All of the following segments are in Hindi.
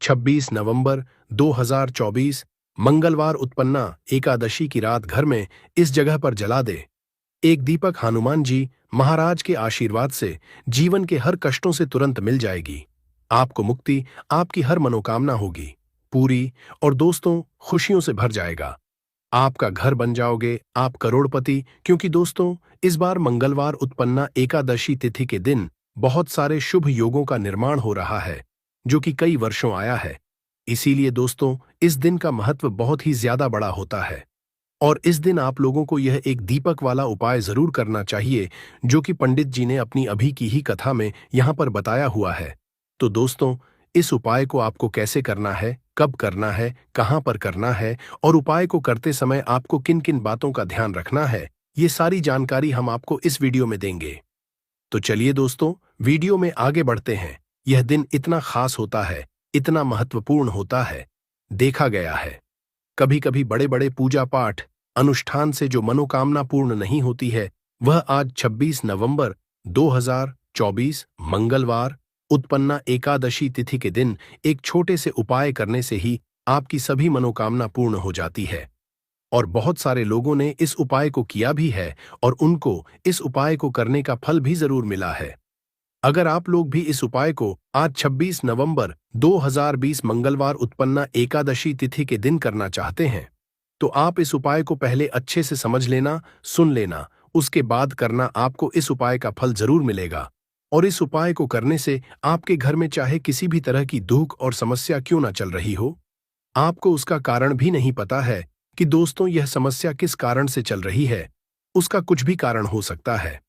26 नवंबर 2024 मंगलवार उत्पन्ना एकादशी की रात घर में इस जगह पर जला दे। एक दीपक हनुमान जी महाराज के आशीर्वाद से जीवन के हर कष्टों से तुरंत मिल जाएगी। आपको मुक्ति, आपकी हर मनोकामना होगी पूरी और दोस्तों खुशियों से भर जाएगा। आपका घर बन जाओगे, आप करोड़पति। क्योंकि दोस्तों इस बार मंगलवार उत्पन्ना एकादशी तिथि के दिन बहुत सारे शुभ योगों का निर्माण हो रहा है जो कि कई वर्षों आया है। इसीलिए दोस्तों इस दिन का महत्व बहुत ही ज्यादा बड़ा होता है और इस दिन आप लोगों को यह एक दीपक वाला उपाय जरूर करना चाहिए जो कि पंडित जी ने अपनी अभी की ही कथा में यहां पर बताया हुआ है। तो दोस्तों इस उपाय को आपको कैसे करना है, कब करना है, कहां पर करना है और उपाय को करते समय आपको किन किन बातों का ध्यान रखना है, ये सारी जानकारी हम आपको इस वीडियो में देंगे। तो चलिए दोस्तों वीडियो में आगे बढ़ते हैं। यह दिन इतना खास होता है, इतना महत्वपूर्ण होता है। देखा गया है कभी कभी बड़े बड़े पूजा पाठ अनुष्ठान से जो मनोकामना पूर्ण नहीं होती है, वह आज 26 नवंबर 2024 मंगलवार उत्पन्ना एकादशी तिथि के दिन एक छोटे से उपाय करने से ही आपकी सभी मनोकामना पूर्ण हो जाती है। और बहुत सारे लोगों ने इस उपाय को किया भी है और उनको इस उपाय को करने का फल भी जरूर मिला है। अगर आप लोग भी इस उपाय को आज 26 नवंबर 2020 मंगलवार उत्पन्ना एकादशी तिथि के दिन करना चाहते हैं, तो आप इस उपाय को पहले अच्छे से समझ लेना, सुन लेना, उसके बाद करना। आपको इस उपाय का फल जरूर मिलेगा और इस उपाय को करने से आपके घर में चाहे किसी भी तरह की दुख और समस्या क्यों ना चल रही हो, आपको उसका कारण भी नहीं पता है कि दोस्तों यह समस्या किस कारण से चल रही है। उसका कुछ भी कारण हो सकता है,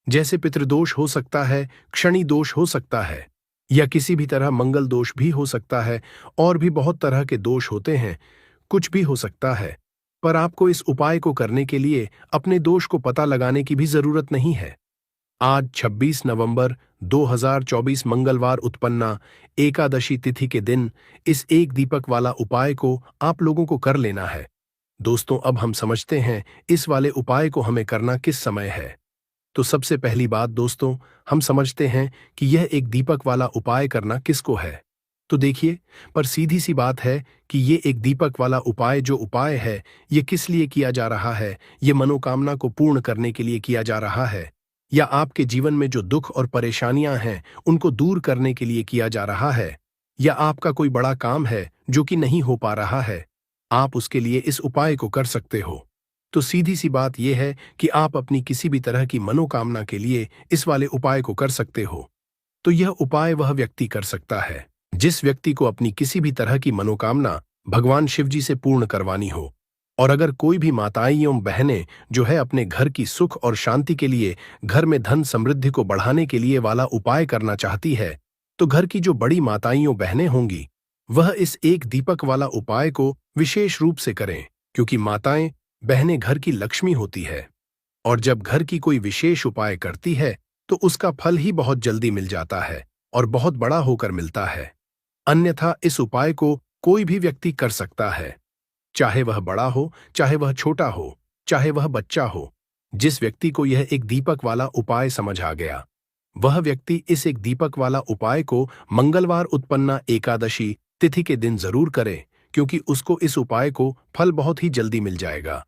जैसे पितृदोष हो सकता है, क्षणि दोष हो सकता है या किसी भी तरह मंगल दोष भी हो सकता है और भी बहुत तरह के दोष होते हैं, कुछ भी हो सकता है। पर आपको इस उपाय को करने के लिए अपने दोष को पता लगाने की भी जरूरत नहीं है। आज 26 नवंबर 2024 मंगलवार उत्पन्ना एकादशी तिथि के दिन इस एक दीपक वाला उपाय को आप लोगों को कर लेना है। दोस्तों अब हम समझते हैं इस वाले उपाय को हमें करना किस समय है। तो सबसे पहली बात दोस्तों हम समझते हैं कि यह एक दीपक वाला उपाय करना किसको है। तो देखिए, पर सीधी सी बात है कि ये एक दीपक वाला उपाय जो उपाय है ये किस लिए किया जा रहा है। ये मनोकामना को पूर्ण करने के लिए किया जा रहा है या आपके जीवन में जो दुख और परेशानियां हैं उनको दूर करने के लिए किया जा रहा है या आपका कोई बड़ा काम है जो कि नहीं हो पा रहा है, आप उसके लिए इस उपाय को कर सकते हो। तो सीधी सी बात यह है कि आप अपनी किसी भी तरह की मनोकामना के लिए इस वाले उपाय को कर सकते हो। तो यह उपाय वह व्यक्ति कर सकता है जिस व्यक्ति को अपनी किसी भी तरह की मनोकामना भगवान शिव जी से पूर्ण करवानी हो। और अगर कोई भी माताएं एवं बहनें जो है अपने घर की सुख और शांति के लिए, घर में धन समृद्धि को बढ़ाने के लिए वाला उपाय करना चाहती है, तो घर की जो बड़ी माताएं एवं बहनें होंगी वह इस एक दीपक वाला उपाय को विशेष रूप से करें, क्योंकि माताएं बहनें घर की लक्ष्मी होती है और जब घर की कोई विशेष उपाय करती है तो उसका फल ही बहुत जल्दी मिल जाता है और बहुत बड़ा होकर मिलता है। अन्यथा इस उपाय को कोई भी व्यक्ति कर सकता है, चाहे वह बड़ा हो, चाहे वह छोटा हो, चाहे वह बच्चा हो। जिस व्यक्ति को यह एक दीपक वाला उपाय समझ आ गया, वह व्यक्ति इस एक दीपक वाला उपाय को मंगलवार उत्पन्ना एकादशी तिथि के दिन जरूर करे, क्योंकि उसको इस उपाय को फल बहुत ही जल्दी मिल जाएगा।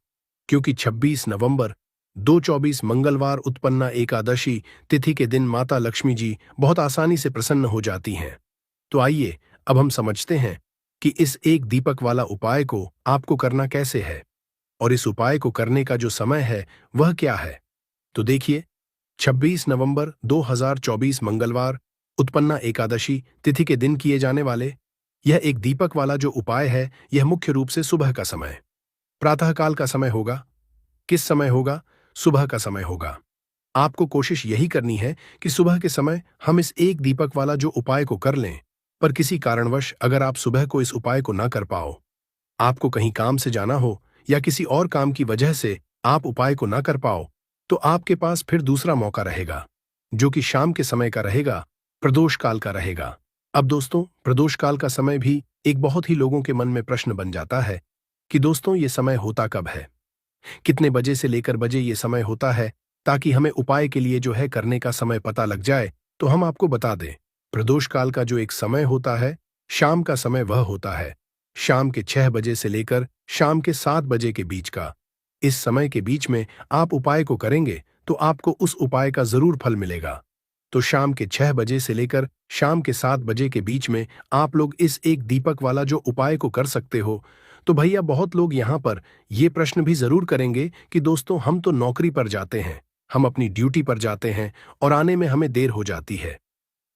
क्योंकि 26 नवंबर 2024 मंगलवार उत्पन्ना एकादशी तिथि के दिन माता लक्ष्मी जी बहुत आसानी से प्रसन्न हो जाती हैं। तो आइए अब हम समझते हैं कि इस एक दीपक वाला उपाय को आपको करना कैसे है और इस उपाय को करने का जो समय है वह क्या है। तो देखिए, 26 नवंबर 2024 मंगलवार उत्पन्ना एकादशी तिथि के दिन किए जाने वाले यह एक दीपक वाला जो उपाय है, यह मुख्य रूप से सुबह का समय, प्रातःकाल का समय होगा। किस समय होगा? सुबह का समय होगा। आपको कोशिश यही करनी है कि सुबह के समय हम इस एक दीपक वाला जो उपाय को कर लें। पर किसी कारणवश अगर आप सुबह को इस उपाय को ना कर पाओ, आपको कहीं काम से जाना हो या किसी और काम की वजह से आप उपाय को ना कर पाओ, तो आपके पास फिर दूसरा मौका रहेगा जो कि शाम के समय का रहेगा, प्रदोष काल का रहेगा। अब दोस्तों प्रदोष काल का समय भी एक बहुत ही लोगों के मन में प्रश्न बन जाता है कि दोस्तों ये समय होता कब है, कितने बजे से लेकर बजे ये समय होता है, ताकि हमें उपाय के लिए जो है करने का समय पता लग जाए। तो हम आपको बता दें, प्रदोष काल का जो एक समय होता है शाम का समय वह होता है शाम के 6 बजे से लेकर शाम के 7 बजे के बीच का। इस समय के बीच में आप उपाय को करेंगे तो आपको उस उपाय का जरूर फल मिलेगा। तो शाम के 6 बजे से लेकर शाम के 7 बजे के बीच में आप लोग इस एक दीपक वाला जो उपाय को कर सकते हो। तो भैया बहुत लोग यहाँ पर ये प्रश्न भी जरूर करेंगे कि दोस्तों हम तो नौकरी पर जाते हैं, हम अपनी ड्यूटी पर जाते हैं और आने में हमें देर हो जाती है,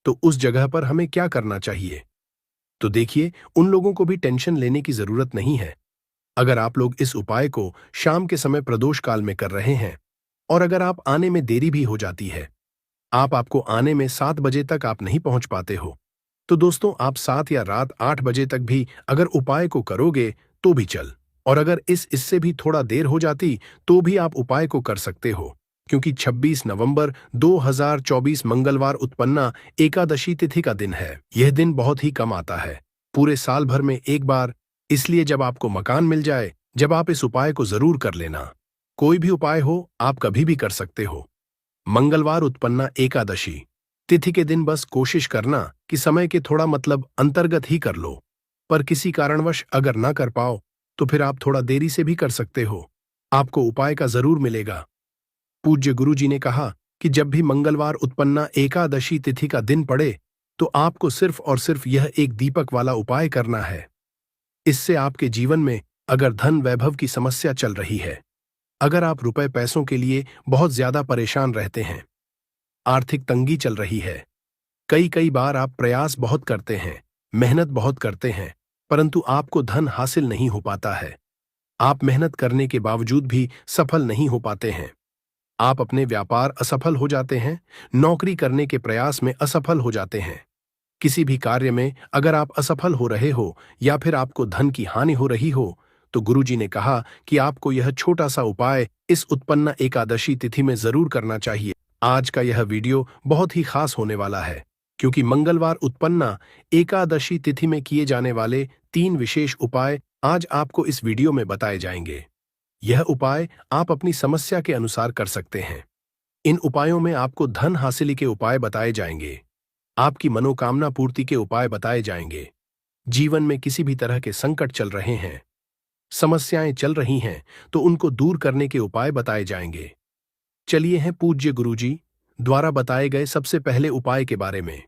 तो उस जगह पर हमें क्या करना चाहिए? तो देखिए, उन लोगों को भी टेंशन लेने की जरूरत नहीं है। अगर आप लोग इस उपाय को शाम के समय प्रदोष काल में कर रहे हैं और अगर आप आने में देरी भी हो जाती है, आपको आने में 7 बजे तक आप नहीं पहुंच पाते हो, तो दोस्तों आप 7 या रात 8 बजे तक भी अगर उपाय को करोगे तो भी चल, और अगर इससे भी थोड़ा देर हो जाती तो भी आप उपाय को कर सकते हो, क्योंकि 26 नवंबर 2024 मंगलवार उत्पन्ना एकादशी तिथि का दिन है। यह दिन बहुत ही कम आता है, पूरे साल भर में एक बार, इसलिए जब आपको मकान मिल जाए जब आप इस उपाय को जरूर कर लेना। कोई भी उपाय हो आप कभी भी कर सकते हो। मंगलवार उत्पन्ना एकादशी तिथि के दिन बस कोशिश करना कि समय के थोड़ा अंतर्गत ही कर लो, पर किसी कारणवश अगर ना कर पाओ तो फिर आप थोड़ा देरी से भी कर सकते हो, आपको उपाय का जरूर मिलेगा। पूज्य गुरु जी ने कहा कि जब भी मंगलवार उत्पन्ना एकादशी तिथि का दिन पड़े तो आपको सिर्फ और सिर्फ यह एक दीपक वाला उपाय करना है। इससे आपके जीवन में अगर धन वैभव की समस्या चल रही है, अगर आप रुपए पैसों के लिए बहुत ज्यादा परेशान रहते हैं, आर्थिक तंगी चल रही है, कई बार आप प्रयास बहुत करते हैं, मेहनत बहुत करते हैं, परंतु आपको धन हासिल नहीं हो पाता है, आप मेहनत करने के बावजूद भी सफल नहीं हो पाते हैं, आप अपने व्यापार असफल हो जाते हैं, नौकरी करने के प्रयास में असफल हो जाते हैं, किसी भी कार्य में अगर आप असफल हो रहे हो या फिर आपको धन की हानि हो रही हो, तो गुरुजी ने कहा कि आपको यह छोटा सा उपाय इस उत्पन्ना एकादशी तिथि में जरूर करना चाहिए। आज का यह वीडियो बहुत ही खास होने वाला है, क्योंकि मंगलवार उत्पन्ना एकादशी तिथि में किए जाने वाले 3 विशेष उपाय आज आपको इस वीडियो में बताए जाएंगे। यह उपाय आप अपनी समस्या के अनुसार कर सकते हैं। इन उपायों में आपको धन हासिल के उपाय बताए जाएंगे, आपकी मनोकामना पूर्ति के उपाय बताए जाएंगे। जीवन में किसी भी तरह के संकट चल रहे हैं, समस्याएं चल रही हैं, तो उनको दूर करने के उपाय बताए जाएंगे। चलिए हैं पूज्य गुरुजी द्वारा बताए गए सबसे पहले उपाय के बारे में।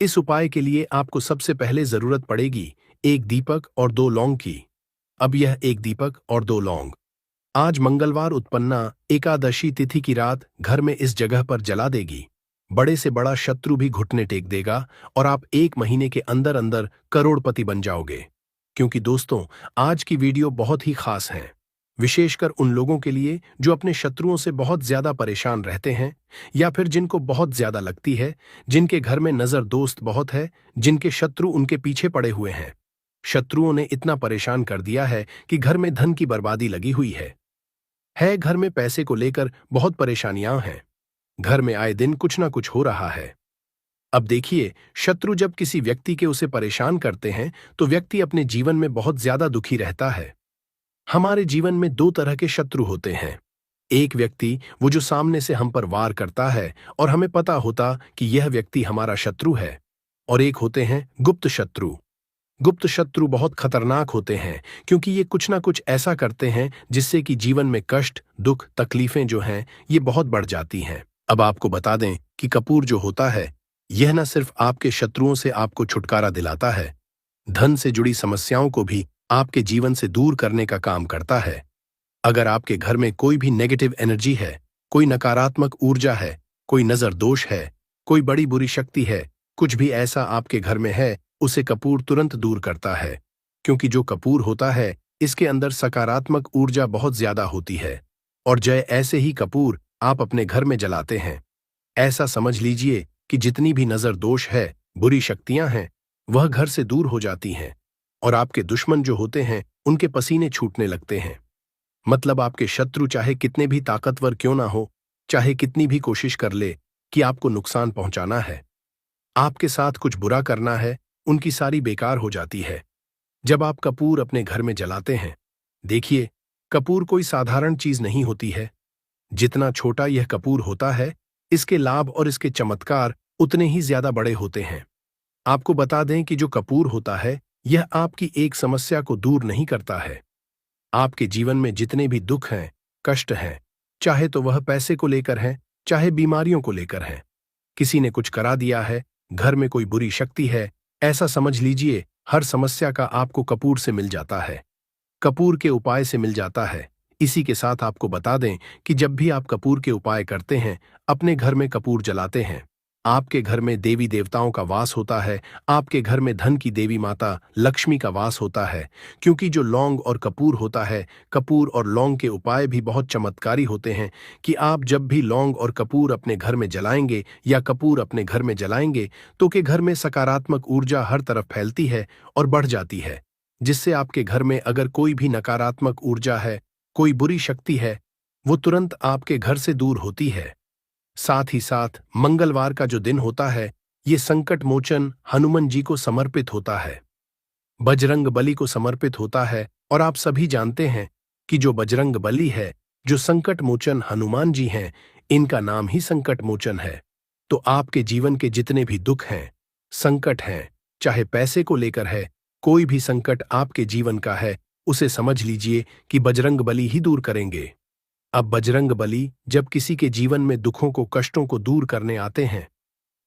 इस उपाय के लिए आपको सबसे पहले जरूरत पड़ेगी एक दीपक और 2 लौंग की। अब यह एक दीपक और 2 लौंग आज मंगलवार उत्पन्ना एकादशी तिथि की रात घर में इस जगह पर जला देगी। बड़े से बड़ा शत्रु भी घुटने टेक देगा और आप 1 महीने के अंदर अंदर करोड़पति बन जाओगे। क्योंकि दोस्तों आज की वीडियो बहुत ही खास है, विशेषकर उन लोगों के लिए जो अपने शत्रुओं से बहुत ज्यादा परेशान रहते हैं या फिर जिनको बहुत ज्यादा लगती है, जिनके घर में नजर दोस्त बहुत है, जिनके शत्रु उनके पीछे पड़े हुए हैं। शत्रुओं ने इतना परेशान कर दिया है कि घर में धन की बर्बादी लगी हुई है, घर में पैसे को लेकर बहुत परेशानियां हैं, घर में आए दिन कुछ ना कुछ हो रहा है। अब देखिए, शत्रु जब किसी व्यक्ति के उसे परेशान करते हैं तो व्यक्ति अपने जीवन में बहुत ज्यादा दुखी रहता है। हमारे जीवन में 2 तरह के शत्रु होते हैं। एक व्यक्ति वो जो सामने से हम पर वार करता है और हमें पता होता कि यह व्यक्ति हमारा शत्रु है, और एक होते हैं गुप्त शत्रु। गुप्त शत्रु बहुत खतरनाक होते हैं, क्योंकि ये कुछ ना कुछ ऐसा करते हैं जिससे कि जीवन में कष्ट, दुख, तकलीफें जो हैं ये बहुत बढ़ जाती हैं। अब आपको बता दें कि कपूर जो होता है यह न सिर्फ आपके शत्रुओं से आपको छुटकारा दिलाता है, धन से जुड़ी समस्याओं को भी आपके जीवन से दूर करने का काम करता है। अगर आपके घर में कोई भी नेगेटिव एनर्जी है, कोई नकारात्मक ऊर्जा है, कोई नजर दोष है, कोई बड़ी बुरी शक्ति है, कुछ भी ऐसा आपके घर में है, उसे कपूर तुरंत दूर करता है। क्योंकि जो कपूर होता है इसके अंदर सकारात्मक ऊर्जा बहुत ज्यादा होती है, और जय ऐसे ही कपूर आप अपने घर में जलाते हैं, ऐसा समझ लीजिए कि जितनी भी नजर दोष है, बुरी शक्तियां हैं, वह घर से दूर हो जाती हैं, और आपके दुश्मन जो होते हैं उनके पसीने छूटने लगते हैं। मतलब आपके शत्रु चाहे कितने भी ताकतवर क्यों ना हो, चाहे कितनी भी कोशिश कर ले कि आपको नुकसान पहुंचाना है, आपके साथ कुछ बुरा करना है, उनकी सारी बेकार हो जाती है जब आप कपूर अपने घर में जलाते हैं। देखिए, कपूर कोई साधारण चीज नहीं होती है। जितना छोटा यह कपूर होता है, इसके लाभ और इसके चमत्कार उतने ही ज्यादा बड़े होते हैं। आपको बता दें कि जो कपूर होता है, यह आपकी एक समस्या को दूर नहीं करता है। आपके जीवन में जितने भी दुख हैं, कष्ट हैं, चाहे तो वह पैसे को लेकर है, चाहे बीमारियों को लेकर है, किसी ने कुछ करा दिया है, घर में कोई बुरी शक्ति है, ऐसा समझ लीजिए हर समस्या का आपको कपूर से मिल जाता है, कपूर के उपाय से मिल जाता है। इसी के साथ आपको बता दें कि जब भी आप कपूर के उपाय करते हैं, अपने घर में कपूर जलाते हैं, आपके घर में देवी देवताओं का वास होता है, आपके घर में धन की देवी माता लक्ष्मी का वास होता है। क्योंकि जो लौंग और कपूर होता है, कपूर और लौंग के उपाय भी बहुत चमत्कारी होते हैं कि आप जब भी लौंग और कपूर अपने घर में जलाएंगे या कपूर अपने घर में जलाएंगे तो के घर में सकारात्मक ऊर्जा हर तरफ फैलती है और बढ़ जाती है, जिससे आपके घर में अगर कोई भी नकारात्मक ऊर्जा है, कोई बुरी शक्ति है, वो तुरंत आपके घर से दूर होती है। साथ ही साथ मंगलवार का जो दिन होता है, ये संकट मोचन हनुमान जी को समर्पित होता है, बजरंग बली को समर्पित होता है। और आप सभी जानते हैं कि जो बजरंग बली है, जो संकट मोचन हनुमान जी हैं, इनका नाम ही संकट मोचन है। तो आपके जीवन के जितने भी दुख हैं, संकट हैं, चाहे पैसे को लेकर है, कोई भी संकट आपके जीवन का है, उसे समझ लीजिए कि बजरंग बली ही दूर करेंगे। अब बजरंग बली जब किसी के जीवन में दुखों को, कष्टों को दूर करने आते हैं,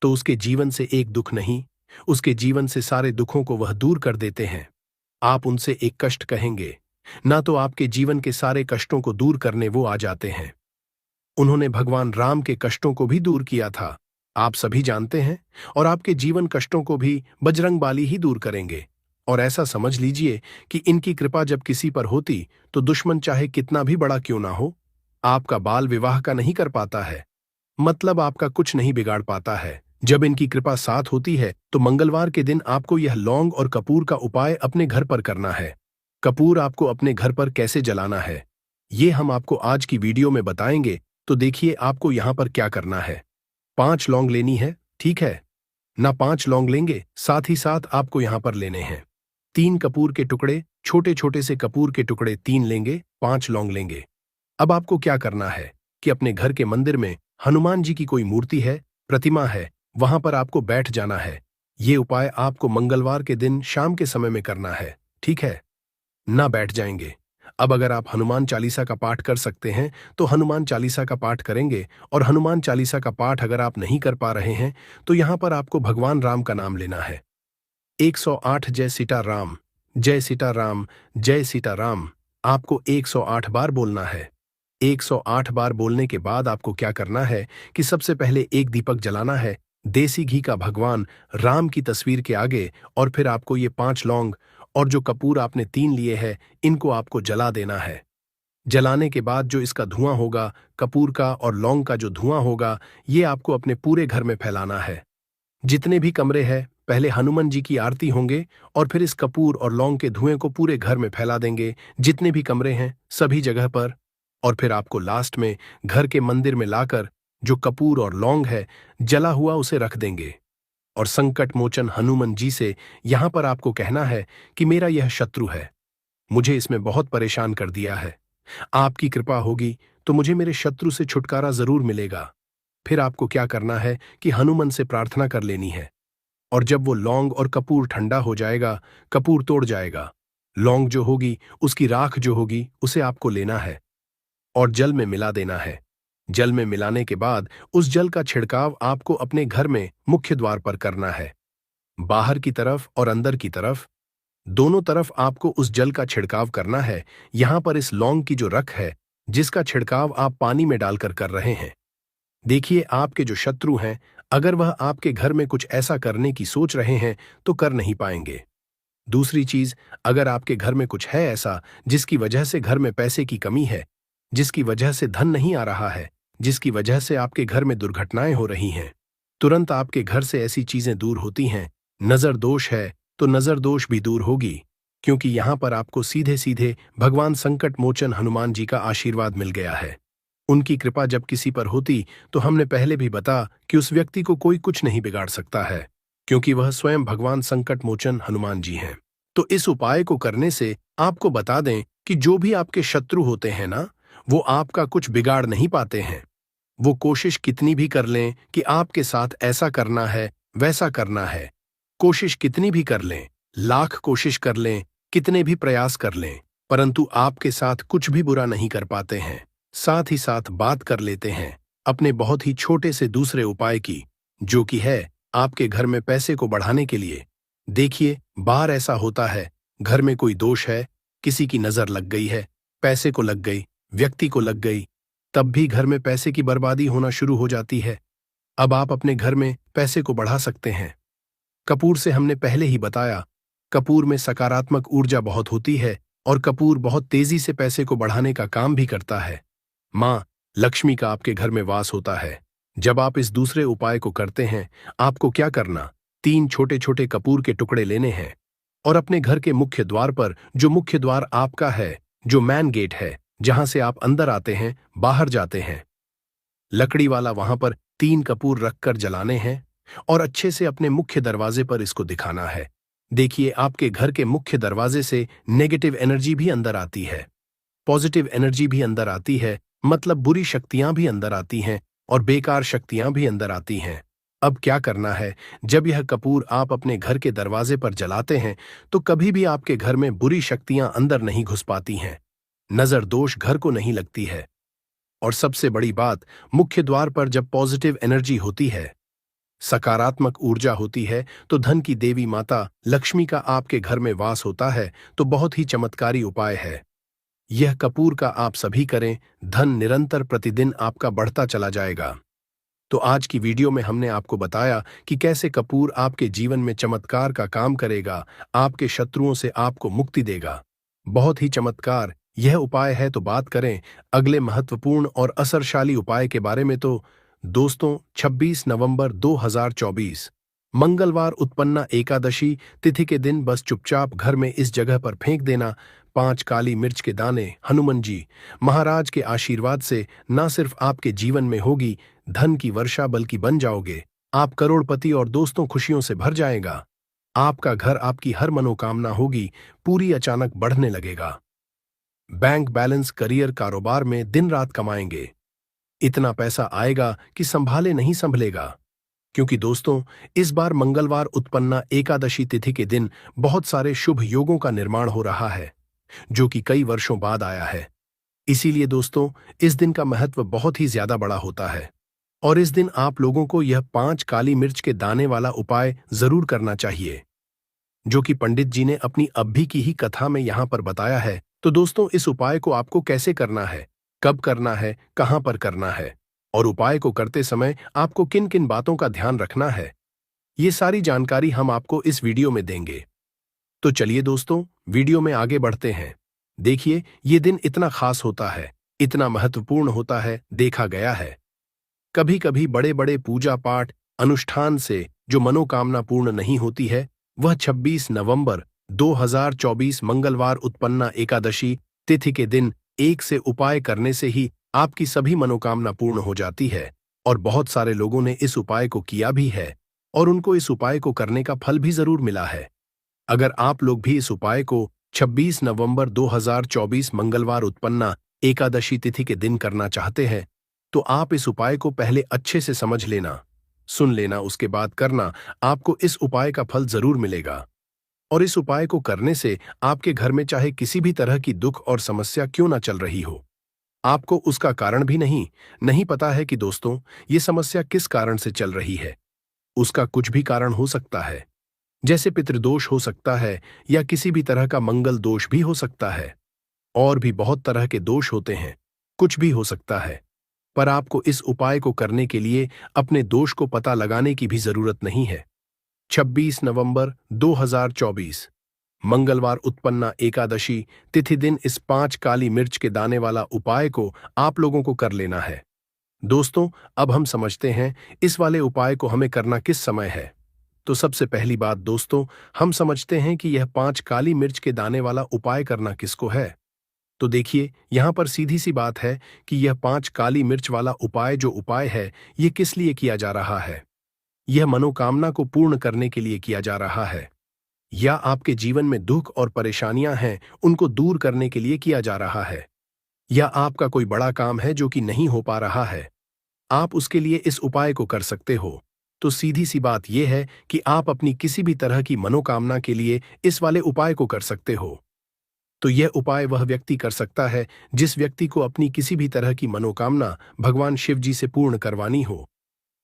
तो उसके जीवन से एक दुख नहीं, उसके जीवन से सारे दुखों को वह दूर कर देते हैं। आप उनसे एक कष्ट कहेंगे ना, तो आपके जीवन के सारे कष्टों को दूर करने वो आ जाते हैं। उन्होंने भगवान राम के कष्टों को भी दूर किया था, आप सभी जानते हैं। और आपके जीवन कष्टों को भी बजरंग बली ही दूर करेंगे। और ऐसा समझ लीजिए कि इनकी कृपा जब किसी पर होती तो दुश्मन चाहे कितना भी बड़ा क्यों ना हो, आपका बाल विवाह का नहीं कर पाता है, मतलब आपका कुछ नहीं बिगाड़ पाता है। जब इनकी कृपा साथ होती है तो मंगलवार के दिन आपको यह लौंग और कपूर का उपाय अपने घर पर करना है। कपूर आपको अपने घर पर कैसे जलाना है, ये हम आपको आज की वीडियो में बताएंगे। तो देखिए आपको यहां पर क्या करना है। 5 लौंग लेनी है, ठीक है ना, 5 लौंग लेंगे, साथ ही साथ आपको यहां पर लेने हैं 3 कपूर के टुकड़े, छोटे छोटे से कपूर के टुकड़े 3 लेंगे, 5 लौंग लेंगे। अब आपको क्या करना है कि अपने घर के मंदिर में हनुमान जी की कोई मूर्ति है, प्रतिमा है, वहां पर आपको बैठ जाना है। ये उपाय आपको मंगलवार के दिन शाम के समय में करना है, ठीक है ना, बैठ जाएंगे। अब अगर आप हनुमान चालीसा का पाठ कर सकते हैं तो हनुमान चालीसा का पाठ करेंगे, और हनुमान चालीसा का पाठ अगर आप नहीं कर पा रहे हैं तो यहां पर आपको भगवान राम का नाम लेना है। 108 जय सीता राम, जय सीता राम, जय सीता राम, आपको 108 बार बोलना है। 108 बार बोलने के बाद आपको क्या करना है कि सबसे पहले एक दीपक जलाना है देसी घी का भगवान राम की तस्वीर के आगे, और फिर आपको ये 5 लौंग और जो कपूर आपने 3 लिए हैं, इनको आपको जला देना है। जलाने के बाद जो इसका धुआं होगा, कपूर का और लौंग का जो धुआं होगा, ये आपको अपने पूरे घर में फैलाना है। जितने भी कमरे हैं, पहले हनुमान जी की आरती होंगे और फिर इस कपूर और लौंग के धुएं को पूरे घर में फैला देंगे, जितने भी कमरे हैं सभी जगह पर। और फिर आपको लास्ट में घर के मंदिर में लाकर जो कपूर और लौंग है जला हुआ, उसे रख देंगे। और संकट मोचन हनुमान जी से यहां पर आपको कहना है कि मेरा यह शत्रु है, मुझे इसमें बहुत परेशान कर दिया है, आपकी कृपा होगी तो मुझे मेरे शत्रु से छुटकारा जरूर मिलेगा। फिर आपको क्या करना है कि हनुमान से प्रार्थना कर लेनी है। और जब वो लौंग और कपूर ठंडा हो जाएगा, कपूर तोड़ जाएगा, लौंग जो होगी उसकी राख जो होगी उसे आपको लेना है और जल में मिला देना है। जल में मिलाने के बाद उस जल का छिड़काव आपको अपने घर में मुख्य द्वार पर करना है। बाहर की तरफ और अंदर की तरफ, दोनों तरफ आपको उस जल का छिड़काव करना है। यहां पर इस लौंग की जो रख है, जिसका छिड़काव आप पानी में डालकर कर रहे हैं, देखिए आपके जो शत्रु हैं, अगर वह आपके घर में कुछ ऐसा करने की सोच रहे हैं तो कर नहीं पाएंगे। दूसरी चीज, अगर आपके घर में कुछ है ऐसा जिसकी वजह से घर में पैसे की कमी है, जिसकी वजह से धन नहीं आ रहा है, जिसकी वजह से आपके घर में दुर्घटनाएं हो रही हैं, तुरंत आपके घर से ऐसी चीजें दूर होती हैं। नजर दोष है तो नजर दोष भी दूर होगी, क्योंकि यहां पर आपको सीधे सीधे भगवान संकट मोचन हनुमान जी का आशीर्वाद मिल गया है। उनकी कृपा जब किसी पर होती तो हमने पहले भी बता कि उस व्यक्ति को कोई कुछ नहीं बिगाड़ सकता है, क्योंकि वह स्वयं भगवान संकट मोचन हनुमान जी हैं। तो इस उपाय को करने से आपको बता दें कि जो भी आपके शत्रु होते हैं ना, वो आपका कुछ बिगाड़ नहीं पाते हैं। वो कोशिश कितनी भी कर लें कि आपके साथ ऐसा करना है, वैसा करना है, कोशिश कितनी भी कर लें, लाख कोशिश कर लें, कितने भी प्रयास कर लें, परंतु आपके साथ कुछ भी बुरा नहीं कर पाते हैं। साथ ही साथ बात कर लेते हैं अपने बहुत ही छोटे से दूसरे उपाय की, जो कि है आपके घर में पैसे को बढ़ाने के लिए। देखिए, बार ऐसा होता है, घर में कोई दोष है, किसी की नजर लग गई है, पैसे को लग गई, व्यक्ति को लग गई, तब भी घर में पैसे की बर्बादी होना शुरू हो जाती है। अब आप अपने घर में पैसे को बढ़ा सकते हैं। कपूर से हमने पहले ही बताया, कपूर में सकारात्मक ऊर्जा बहुत होती है और कपूर बहुत तेजी से पैसे को बढ़ाने का काम भी करता है। माँ लक्ष्मी का आपके घर में वास होता है। जब आप इस दूसरे उपाय को करते हैं, आपको क्या करना, 3 छोटे छोटे कपूर के टुकड़े लेने हैं और अपने घर के मुख्य द्वार पर, जो मुख्य द्वार आपका है, जो मैन गेट है, जहां से आप अंदर आते हैं, बाहर जाते हैं, लकड़ी वाला, वहां पर 3 कपूर रखकर जलाने हैं और अच्छे से अपने मुख्य दरवाजे पर इसको दिखाना है। देखिए, आपके घर के मुख्य दरवाजे से नेगेटिव एनर्जी भी अंदर आती है, पॉजिटिव एनर्जी भी अंदर आती है, मतलब बुरी शक्तियां भी अंदर आती हैं और बेकार शक्तियां भी अंदर आती हैं। अब क्या करना है, जब यह कपूर आप अपने घर के दरवाजे पर जलाते हैं तो कभी भी आपके घर में बुरी शक्तियां अंदर नहीं घुस पाती हैं, नजर दोष घर को नहीं लगती है। और सबसे बड़ी बात, मुख्य द्वार पर जब पॉजिटिव एनर्जी होती है, सकारात्मक ऊर्जा होती है, तो धन की देवी माता लक्ष्मी का आपके घर में वास होता है। तो बहुत ही चमत्कारी उपाय है यह कपूर का, आप सभी करें, धन निरंतर प्रतिदिन आपका बढ़ता चला जाएगा। तो आज की वीडियो में हमने आपको बताया कि कैसे कपूर आपके जीवन में चमत्कार का काम करेगा, आपके शत्रुओं से आपको मुक्ति देगा। बहुत ही चमत्कार यह उपाय है। तो बात करें अगले महत्वपूर्ण और असरशाली उपाय के बारे में, तो दोस्तों 26 नवंबर 2024 मंगलवार उत्पन्ना एकादशी तिथि के दिन बस चुपचाप घर में इस जगह पर फेंक देना 5 काली मिर्च के दाने। हनुमान जी महाराज के आशीर्वाद से न सिर्फ आपके जीवन में होगी धन की वर्षा, बल्कि बन जाओगे आप करोड़पति और दोस्तों खुशियों से भर जाएगा। आपका घर, आपकी हर मनोकामना होगी पूरी, अचानक बढ़ने लगेगा। बैंक बैलेंस, करियर, कारोबार में दिन रात कमाएंगे, इतना पैसा आएगा कि संभाले नहीं संभलेगा। क्योंकि दोस्तों, इस बार मंगलवार उत्पन्ना एकादशी तिथि के दिन बहुत सारे शुभ योगों का निर्माण हो रहा है, जो कि कई वर्षों बाद आया है। इसीलिए दोस्तों, इस दिन का महत्व बहुत ही ज्यादा बड़ा होता है और इस दिन आप लोगों को यह 5 काली मिर्च के दाने वाला उपाय जरूर करना चाहिए, जो कि पंडित जी ने अपनी अभी की ही कथा में यहां पर बताया है। तो दोस्तों, इस उपाय को आपको कैसे करना है, कब करना है, कहां पर करना है और उपाय को करते समय आपको किन किन बातों का ध्यान रखना है, ये सारी जानकारी हम आपको इस वीडियो में देंगे। तो चलिए दोस्तों, वीडियो में आगे बढ़ते हैं। देखिए, ये दिन इतना खास होता है, इतना महत्वपूर्ण होता है, देखा गया है कभी कभी बड़े बड़े पूजा पाठ अनुष्ठान से जो मनोकामना पूर्ण नहीं होती है, वह 26 नवंबर 2024 मंगलवार उत्पन्ना एकादशी तिथि के दिन एक से उपाय करने से ही आपकी सभी मनोकामना पूर्ण हो जाती है। और बहुत सारे लोगों ने इस उपाय को किया भी है और उनको इस उपाय को करने का फल भी जरूर मिला है। अगर आप लोग भी इस उपाय को 26 नवंबर 2024 मंगलवार उत्पन्ना एकादशी तिथि के दिन करना चाहते हैं, तो आप इस उपाय को पहले अच्छे से समझ लेना, सुन लेना, उसके बाद करना। आपको इस उपाय का फल जरूर मिलेगा और इस उपाय को करने से आपके घर में चाहे किसी भी तरह की दुख और समस्या क्यों ना चल रही हो, आपको उसका कारण भी नहीं पता है कि दोस्तों ये समस्या किस कारण से चल रही है। उसका कुछ भी कारण हो सकता है, जैसे पितृदोष हो सकता है या किसी भी तरह का मंगल दोष भी हो सकता है, और भी बहुत तरह के दोष होते हैं, कुछ भी हो सकता है। पर आपको इस उपाय को करने के लिए अपने दोष को पता लगाने की भी जरूरत नहीं है। 26 नवंबर 2024 मंगलवार उत्पन्ना एकादशी तिथि दिन इस 5 काली मिर्च के दाने वाला उपाय को आप लोगों को कर लेना है। दोस्तों, अब हम समझते हैं इस वाले उपाय को हमें करना किस समय है। तो सबसे पहली बात दोस्तों, हम समझते हैं कि यह 5 काली मिर्च के दाने वाला उपाय करना किसको है। तो देखिए, यहां पर सीधी सी बात है कि यह 5 काली मिर्च वाला उपाय जो उपाय है, ये किस लिए किया जा रहा है। यह मनोकामना को पूर्ण करने के लिए किया जा रहा है, या आपके जीवन में दुख और परेशानियां हैं उनको दूर करने के लिए किया जा रहा है, या आपका कोई बड़ा काम है जो कि नहीं हो पा रहा है, आप उसके लिए इस उपाय को कर सकते हो। तो सीधी सी बात यह है कि आप अपनी किसी भी तरह की मनोकामना के लिए इस वाले उपाय को कर सकते हो। तो यह उपाय वह व्यक्ति कर सकता है जिस व्यक्ति को अपनी किसी भी तरह की मनोकामना भगवान शिव जी से पूर्ण करवानी हो।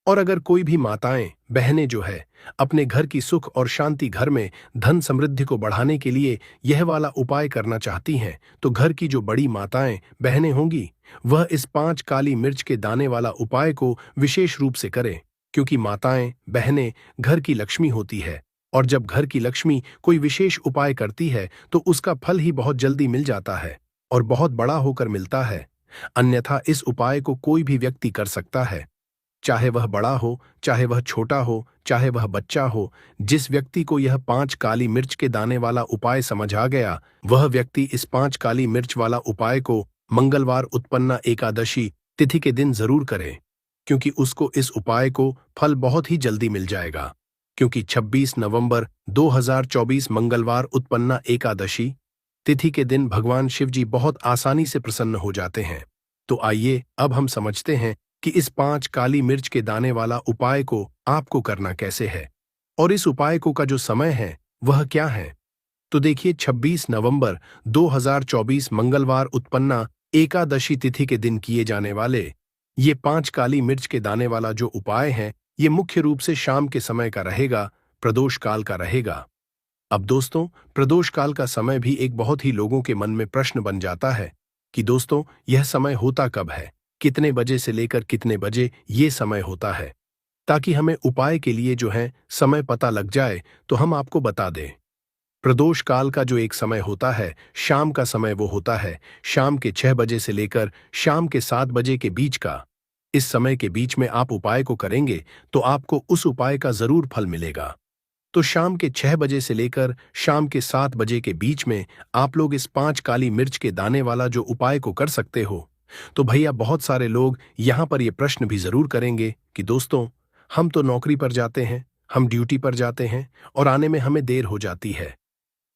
और अगर कोई भी माताएं बहनें जो है अपने घर की सुख और शांति, घर में धन समृद्धि को बढ़ाने के लिए यह वाला उपाय करना चाहती हैं, तो घर की जो बड़ी माताएं बहनें होंगी वह इस 5 काली मिर्च के दाने वाला उपाय को विशेष रूप से करें, क्योंकि माताएं बहनें घर की लक्ष्मी होती है। और जब घर की लक्ष्मी कोई विशेष उपाय करती है तो उसका फल ही बहुत जल्दी मिल जाता है और बहुत बड़ा होकर मिलता है। अन्यथा इस उपाय को कोई भी व्यक्ति कर सकता है, चाहे वह बड़ा हो, चाहे वह छोटा हो, चाहे वह बच्चा हो। जिस व्यक्ति को यह 5 काली मिर्च के दाने वाला उपाय समझ आ गया, वह व्यक्ति इस 5 काली मिर्च वाला उपाय को मंगलवार उत्पन्ना एकादशी तिथि के दिन जरूर करे, क्योंकि उसको इस उपाय को फल बहुत ही जल्दी मिल जाएगा। क्योंकि 26 नवंबर 2024 मंगलवार उत्पन्ना एकादशी तिथि के दिन भगवान शिव जी बहुत आसानी से प्रसन्न हो जाते हैं। तो आइए अब हम समझते हैं कि इस 5 काली मिर्च के दाने वाला उपाय को आपको करना कैसे है और इस उपाय को का जो समय है वह क्या है। तो देखिए, 26 नवंबर 2024 मंगलवार उत्पन्ना एकादशी तिथि के दिन किए जाने वाले ये 5 काली मिर्च के दाने वाला जो उपाय है, ये मुख्य रूप से शाम के समय का रहेगा, प्रदोष काल का रहेगा। अब दोस्तों, प्रदोष काल का समय भी एक बहुत ही लोगों के मन में प्रश्न बन जाता है कि दोस्तों यह समय होता कब है, कितने बजे से लेकर कितने बजे ये समय होता है। ताकि हमें उपाय के लिए जो है समय पता लग जाए तो हम आपको बता दें। प्रदोष काल का जो एक समय होता है, शाम का समय, वो होता है शाम के 6 बजे से लेकर शाम के 7 बजे के बीच का। इस समय के बीच में आप उपाय को करेंगे तो आपको उस उपाय का जरूर फल मिलेगा। तो शाम के 6 बजे से लेकर शाम के 7 बजे के बीच में आप लोग इस 5 काली मिर्च के दाने वाला जो उपाय को कर सकते हो। तो भैया, बहुत सारे लोग यहाँ पर ये प्रश्न भी जरूर करेंगे कि दोस्तों हम तो नौकरी पर जाते हैं, हम ड्यूटी पर जाते हैं और आने में हमें देर हो जाती है,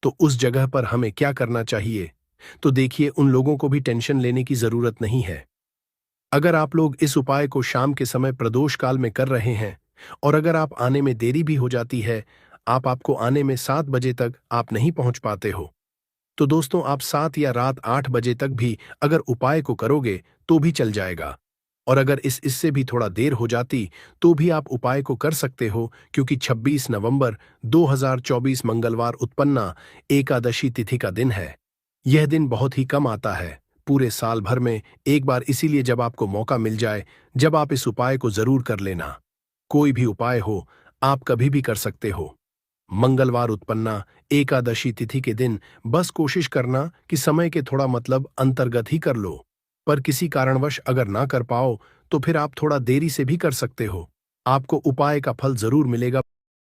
तो उस जगह पर हमें क्या करना चाहिए। तो देखिए, उन लोगों को भी टेंशन लेने की जरूरत नहीं है। अगर आप लोग इस उपाय को शाम के समय प्रदोष काल में कर रहे हैं और अगर आप आने में देरी भी हो जाती है, आपको आने में 7 बजे तक आप नहीं पहुंच पाते हो, तो दोस्तों आप 7 या रात 8 बजे तक भी अगर उपाय को करोगे तो भी चल जाएगा। और अगर इससे भी थोड़ा देर हो जाती तो भी आप उपाय को कर सकते हो, क्योंकि 26 नवंबर 2024 मंगलवार उत्पन्ना एकादशी तिथि का दिन है। यह दिन बहुत ही कम आता है पूरे साल भर में एक बार, इसीलिए जब आपको मौका मिल जाए, जब आप इस उपाय को जरूर कर लेना। कोई भी उपाय हो, आप कभी भी कर सकते हो। मंगलवार उत्पन्ना एकादशी तिथि के दिन बस कोशिश करना कि समय के थोड़ा अंतर्गत ही कर लो। पर किसी कारणवश अगर ना कर पाओ तो फिर आप थोड़ा देरी से भी कर सकते हो, आपको उपाय का फल जरूर मिलेगा।